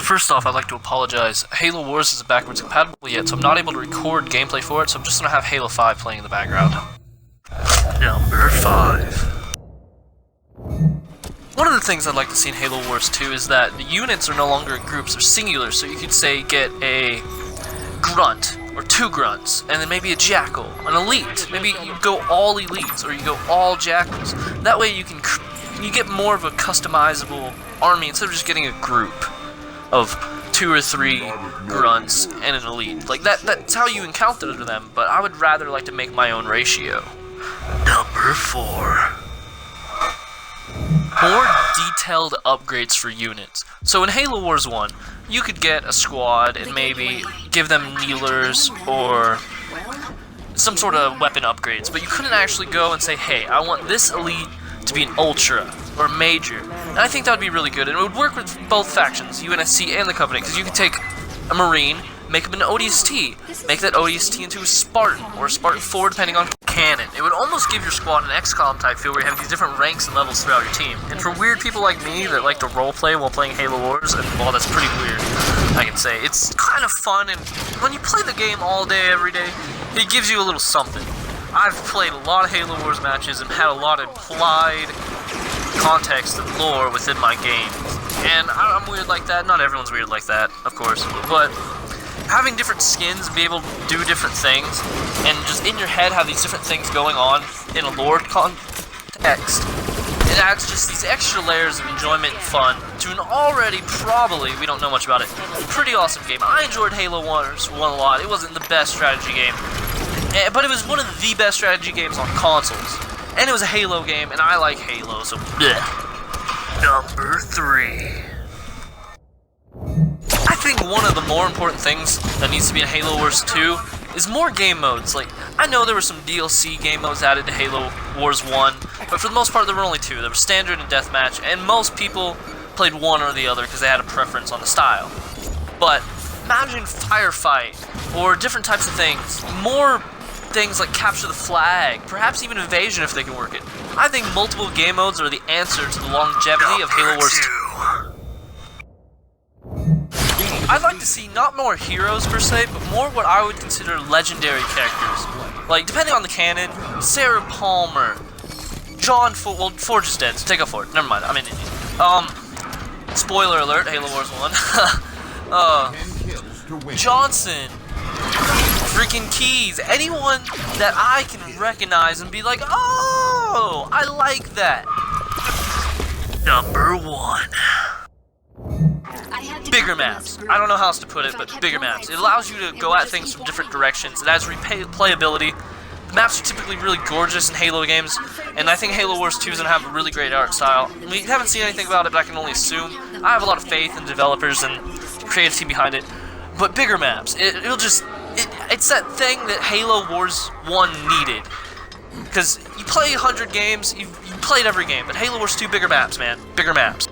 First off, I'd like to apologize. Halo Wars isn't backwards compatible yet, so I'm not able to record gameplay for it, so I'm just gonna have Halo 5 playing in the background. Number 5. One of the things I'd like to see in Halo Wars 2 is that the units are no longer in groups, they're singular, so you could say get a grunt, or 2 grunts, and then maybe a jackal, an elite. Maybe you go all elites, or you go all jackals. That way you get more of a customizable army instead of just getting a group of 2 or 3 grunts and an elite. Like that's how you encounter them, but I would rather like to make my own ratio. Number 4. More detailed upgrades for units. So in Halo Wars 1, you could get a squad and maybe give them kneelers or some sort of weapon upgrades, but you couldn't actually go and say, hey, I want this elite to be an ultra or a major. And I think that would be really good, and it would work with both factions, UNSC and the Covenant, because you could take a Marine, make him an ODST, make that ODST into a Spartan, or a Spartan 4 depending on cannon. It would almost give your squad an XCOM type feel where you have these different ranks and levels throughout your team. And for weird people like me that like to roleplay while playing Halo Wars, and while that's pretty weird, I can say, it's kind of fun, and when you play the game all day, every day, it gives you a little something. I've played a lot of Halo Wars matches and had a lot of implied context and lore within my games. And I'm weird like that. Not everyone's weird like that, of course. But having different skins, be able to do different things, and just in your head have these different things going on in a lore context, it adds just these extra layers of enjoyment and fun to an already, probably, we don't know much about it, pretty awesome game. I enjoyed Halo Wars 1 a lot. It wasn't the best strategy game, but it was one of the best strategy games on consoles. And it was a Halo game, and I like Halo, so bleh. Number 3. I think one of the more important things that needs to be in Halo Wars 2 is more game modes. Like, I know there were some DLC game modes added to Halo Wars 1, but for the most part there were only 2. There was Standard and Deathmatch, and most people played one or the other because they had a preference on the style. But imagine Firefight, or different types of things. More things like Capture the Flag, perhaps even Invasion if they can work it. I think multiple game modes are the answer to the longevity of Halo Wars 2. I'd like to see not more heroes per se, but more what I would consider legendary characters. Like, depending on the canon, Sarah Palmer, John well, Forge is dead, so take a Forge. Never mind, I'm an idiot. Spoiler alert, Halo Wars 1. Johnson, freaking Keys, anyone that I can recognize and be like, oh, I like that. Number 1. Bigger maps. I don't know how else to put it, but bigger maps. It allows you to go at things from different directions. It adds replayability. The maps are typically really gorgeous in Halo games, and I think Halo Wars 2 is going to have a really great art style. We haven't seen anything about it, but I can only assume. I have a lot of faith in developers and the creative team behind it. But bigger maps. It's that thing that Halo Wars 1 needed. Because you play 100 games, you've played every game, but Halo Wars 2, bigger maps, man. Bigger maps.